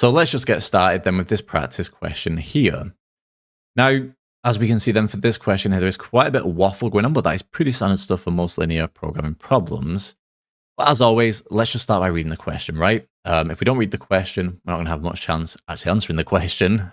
So let's just get started then with this practice question here. Now, as we can see then for this question here, there is quite a bit of waffle going on, but that is pretty standard stuff for most linear programming problems. But as always, let's just start by reading the question, right? If we don't read the question, we're not going to have much chance actually answering the question.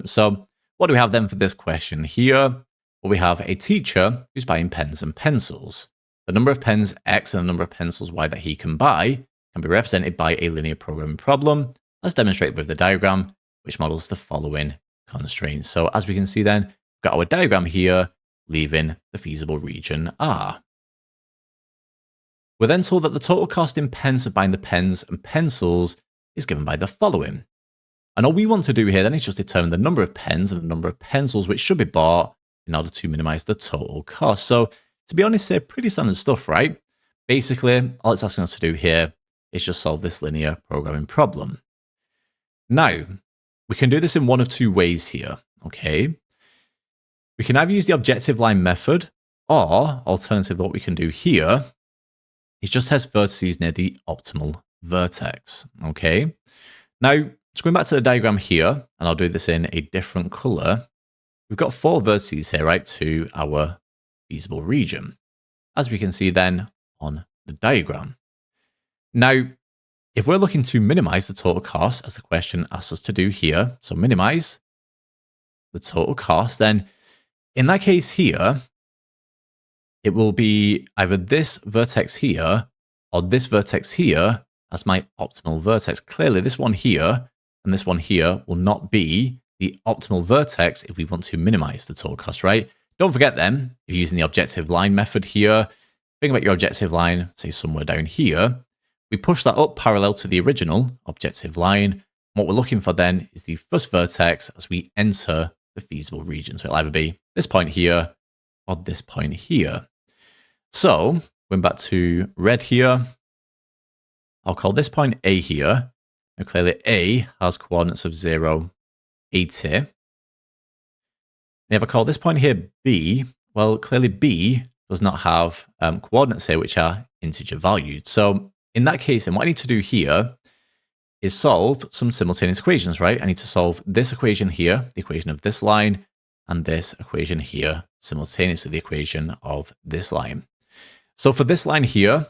So what do we have then for this question here? Well, we have a teacher who's buying pens and pencils. The number of pens X and the number of pencils Y that he can buy can be represented by a linear programming problem, as demonstrated with the diagram, which models the following constraints. So as we can see then, we've got our diagram here, leaving the feasible region R. We're then told that the total cost in pence of buying the pens and pencils is given by the following. And all we want to do here then is just determine the number of pens and the number of pencils which should be bought in order to minimize the total cost. So to be honest here, pretty standard stuff, right? Basically, all it's asking us to do here is just solve this linear programming problem. Now, we can do this in one of two ways here, okay? We can either use the objective line method, or alternatively what we can do here is just test vertices near the optimal vertex, okay? Now, just going back to the diagram here, and I'll do this in a different color, we've got 4 vertices here, right, to our feasible region, as we can see then on the diagram. Now, if we're looking to minimize the total cost, as the question asks us to do here, so minimize the total cost, then in that case here, it will be either this vertex here or this vertex here as my optimal vertex. Clearly, this one here and this one here will not be the optimal vertex if we want to minimize the total cost, right? Don't forget then, if you're using the objective line method here, think about your objective line, say somewhere down here. We push that up parallel to the original objective line. What we're looking for then is the first vertex as we enter the feasible region. So it'll either be this point here or this point here. So going back to red here, I'll call this point A here. Now clearly A has coordinates of 0, 80. And if I call this point here B, well, clearly B does not have coordinates here which are integer valued. So in that case, and what I need to do here is solve some simultaneous equations, right? I need to solve this equation here, the equation of this line, and this equation here, simultaneously the equation of this line. So for this line here,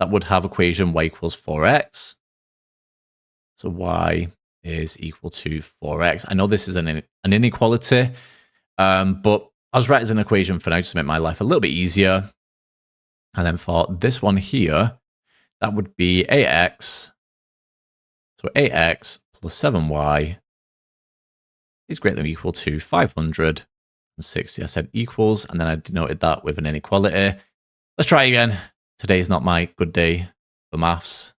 that would have equation y equals 4x. So y is equal to 4x. I know this is an inequality, but I'll just write it as an equation for now, just to make my life a little bit easier. And then for this one here, that would be ax. So ax plus 7y is greater than or equal to 560. I said equals, and then I denoted that with an inequality. Let's try again. Today is not my good day for maths.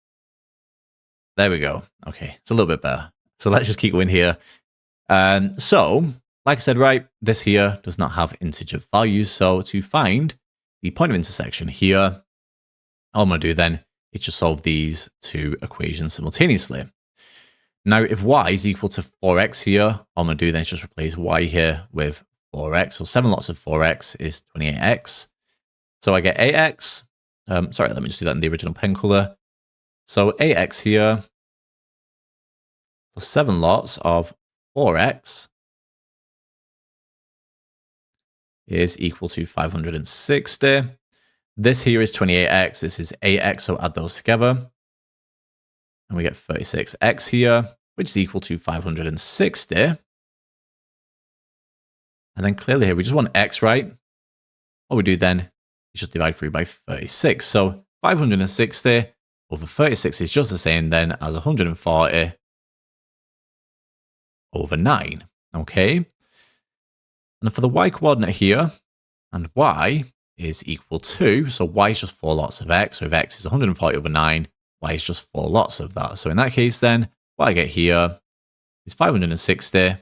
There we go. Okay, it's a little bit better. So let's just keep going here. So, like I said, right, this here does not have integer values. So to find the point of intersection here, all I'm going to do then is just solve these two equations simultaneously. Now, if y is equal to 4x here, all I'm going to do then is just replace y here with 4x. So 7 lots of 4x is 28x. So I get ax. Sorry, let me just do that in the original pen color. So ax here plus 7 lots of 4x is equal to 560. This here is 28x. This is ax, so add those together. And we get 36x here, which is equal to 560. And then clearly here, we just want x, right? What we do then is just divide through by 36. So 560 over 36 is just the same then as 140 over 9. Okay? And for the y coordinate here, and y is equal to, so y is just 4 lots of x. So if x is 140 over 9, y is just 4 lots of that. So in that case then, what I get here is 560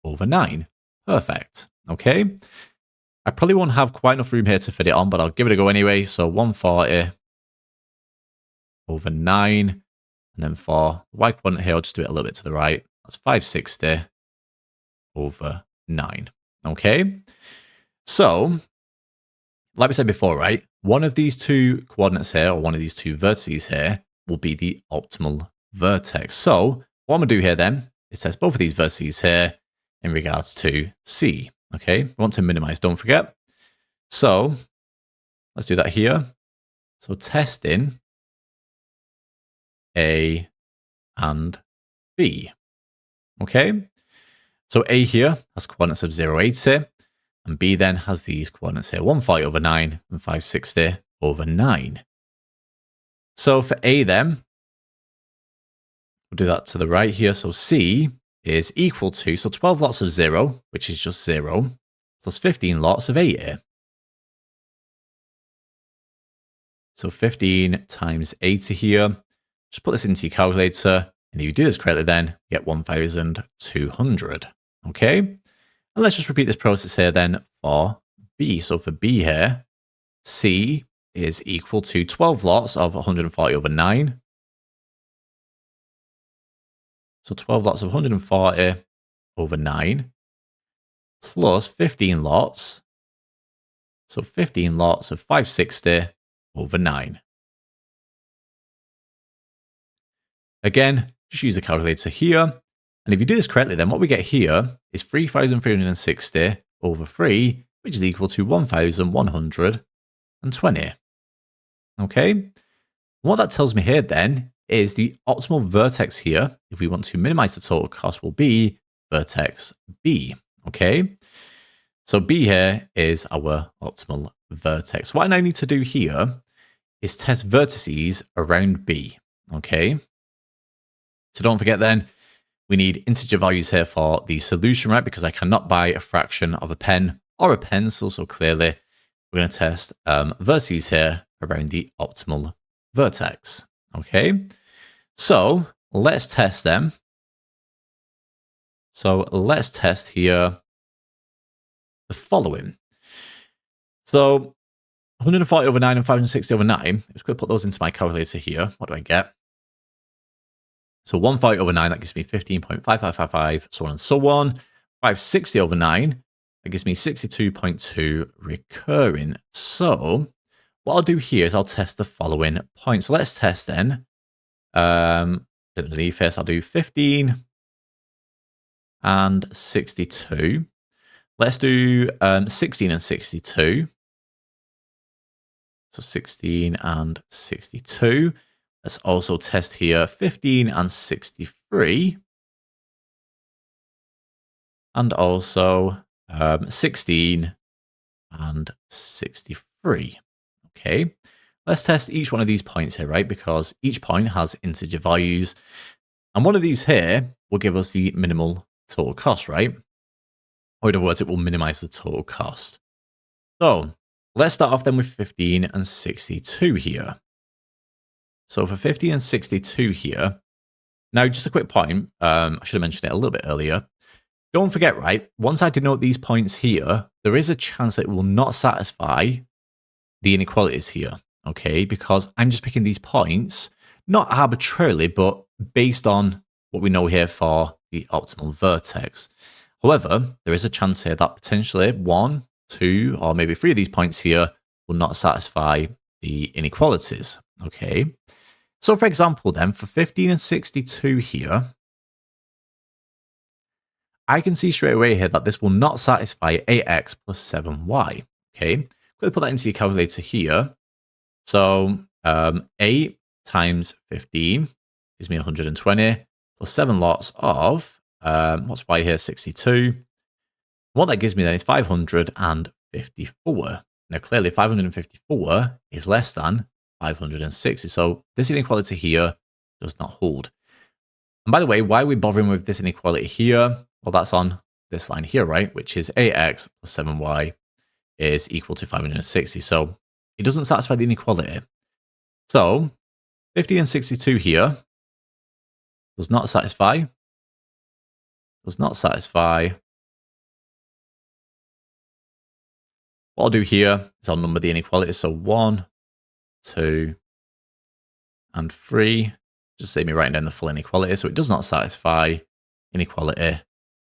over 9. Perfect. Okay? I probably won't have quite enough room here to fit it on, but I'll give it a go anyway. So 140 over 9. And then for the y coordinate here, I'll just do it a little bit to the right. That's 560 over 9. Okay? So, like we said before, right? One of these two coordinates here, or one of these two vertices here, will be the optimal vertex. So, what I'm going to do here then is test both of these vertices here in regards to C. Okay, we want to minimize, don't forget. So let's do that here. So testing A and B. Okay, so A here has coordinates of 0, 80, and B then has these coordinates here, 140 over 9 and 560 over 9. So for A then, we'll do that to the right here. So C is equal to, so 12 lots of 0, which is just 0, plus 15 lots of 80. So 15 times 80 here. Just put this into your calculator, and if you do this correctly then, you get 1,200. Okay? And let's just repeat this process here then for B. So for B here, C is equal to 12 lots of 140 over 9. So 12 lots of 140 over 9 plus 15 lots. So 15 lots of 560 over 9. Again, just use the calculator here. And if you do this correctly, then what we get here is 3,360 over 3, which is equal to 1,120. Okay? And what that tells me here then is the optimal vertex here, if we want to minimize the total cost, will be vertex B. Okay? So B here is our optimal vertex. What I now need to do here is test vertices around B. Okay? So don't forget then, we need integer values here for the solution, right? Because I cannot buy a fraction of a pen or a pencil. So clearly, we're going to test vertices here around the optimal vertex. Okay, so let's test them. So let's test here the following. So 140 over 9 and 560 over 9. I'm just going to put those into my calculator here. What do I get? So 140 over 9, that gives me 15.5555, so on and so on. 560 over 9, that gives me 62.2 recurring. So what I'll do here is I'll test the following points. So let's test then. Underneath this, I'll do 15 and 62. Let's do 16 and 62. So 16 and 62. Let's also test here 15 and 63. And also 16 and 63. Okay, let's test each one of these points here, right? Because each point has integer values. And one of these here will give us the minimal total cost, right? Or in other words, it will minimize the total cost. So let's start off then with 15 and 62 here. So for 50 and 62 here, now just a quick point, I should have mentioned it a little bit earlier. Don't forget, right, once I denote these points here, there is a chance that it will not satisfy the inequalities here, okay? Because I'm just picking these points, not arbitrarily, but based on what we know here for the optimal vertex. However, there is a chance here that potentially 1, 2, or maybe 3 of these points here will not satisfy the inequalities, okay? So for example then, for 15 and 62 here, I can see straight away here that this will not satisfy 8x plus 7y, okay? I'm going to put that into your calculator here. So 8 times 15 gives me 120 plus 7 lots of, what's y here, 62. What that gives me then is 554. Now clearly 554 is less than 560. So this inequality here does not hold. And by the way, why are we bothering with this inequality here? Well, that's on this line here, right? Which is 8x plus 7y is equal to 560. So it doesn't satisfy the inequality. So 50 and 62 here does not satisfy. Does not satisfy. What I'll do here is I'll number the inequalities. So 1, 2, and 3. Just save me writing down the full inequality. So it does not satisfy inequality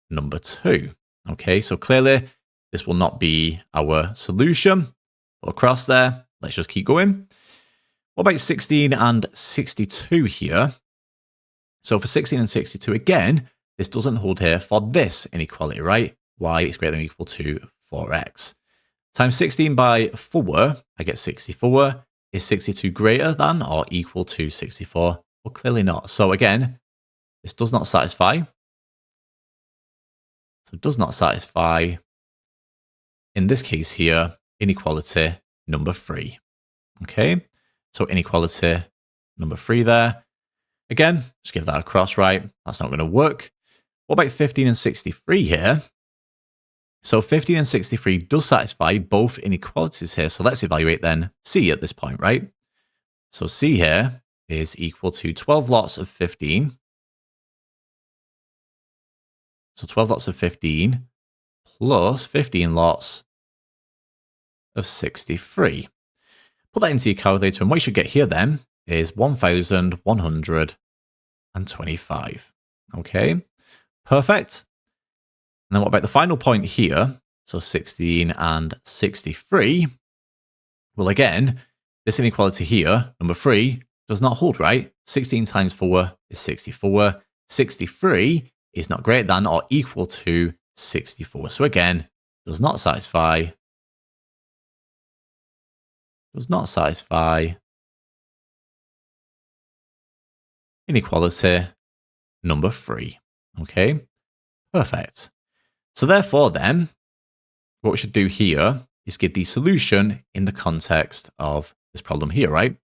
number 2. Okay, so clearly this will not be our solution. Put across there. Let's just keep going. What about 16 and 62 here? So for 16 and 62, again, this doesn't hold here for this inequality, right? Y is greater than or equal to 4x. Times 16 by 4, I get 64. Is 62 greater than or equal to 64? Well, clearly not. So again, this does not satisfy. So it does not satisfy, in this case here, inequality number 3. Okay, so inequality number 3 there. Again, just give that a cross, right? That's not going to work. What about 15 and 63 here? So 15 and 63 does satisfy both inequalities here. So let's evaluate then C at this point, right? So C here is equal to 12 lots of 15. So 12 lots of 15 plus 15 lots of 63. Put that into your calculator, and what you should get here then is 1,125. Okay, perfect. And then what about the final point here? So 16 and 63. Well, again, this inequality here, number 3, does not hold, right? 16 times 4 is 64. 63 is not greater than or equal to 64. So again, does not satisfy. Does not satisfy inequality number 3. Okay, perfect. So therefore then, what we should do here is give the solution in the context of this problem here, right?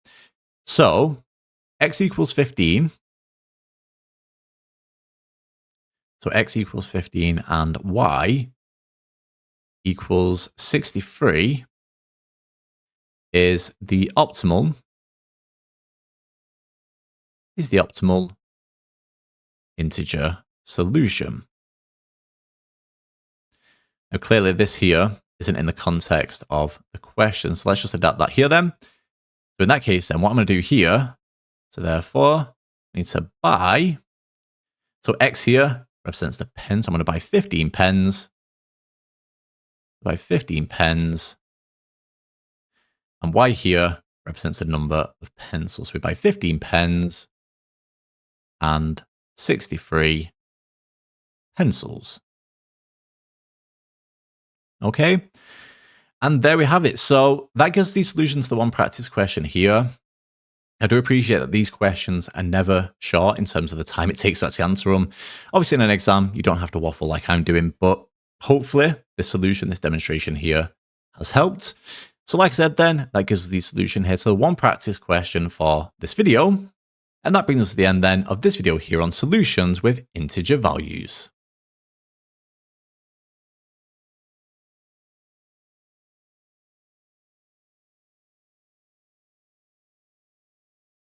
So x equals 15. So x equals 15 and y equals 63 is the optimal integer solution. Now, clearly this here isn't in the context of the question, so let's just adapt that here then. So in that case then, what I'm going to do here, so therefore, I need to buy, so x here represents the pens, so I'm going to buy 15 pens, and y here represents the number of pencils. So we buy 15 pens and 63 pencils. Okay, and there we have it. So that gives the solution to the one practice question here. I do appreciate that these questions are never short in terms of the time it takes to actually answer them. Obviously in an exam, you don't have to waffle like I'm doing, but hopefully this solution, this demonstration here has helped. So like I said then, that gives us the solution here to the one practice question for this video. And that brings us to the end then of this video here on solutions with integer values.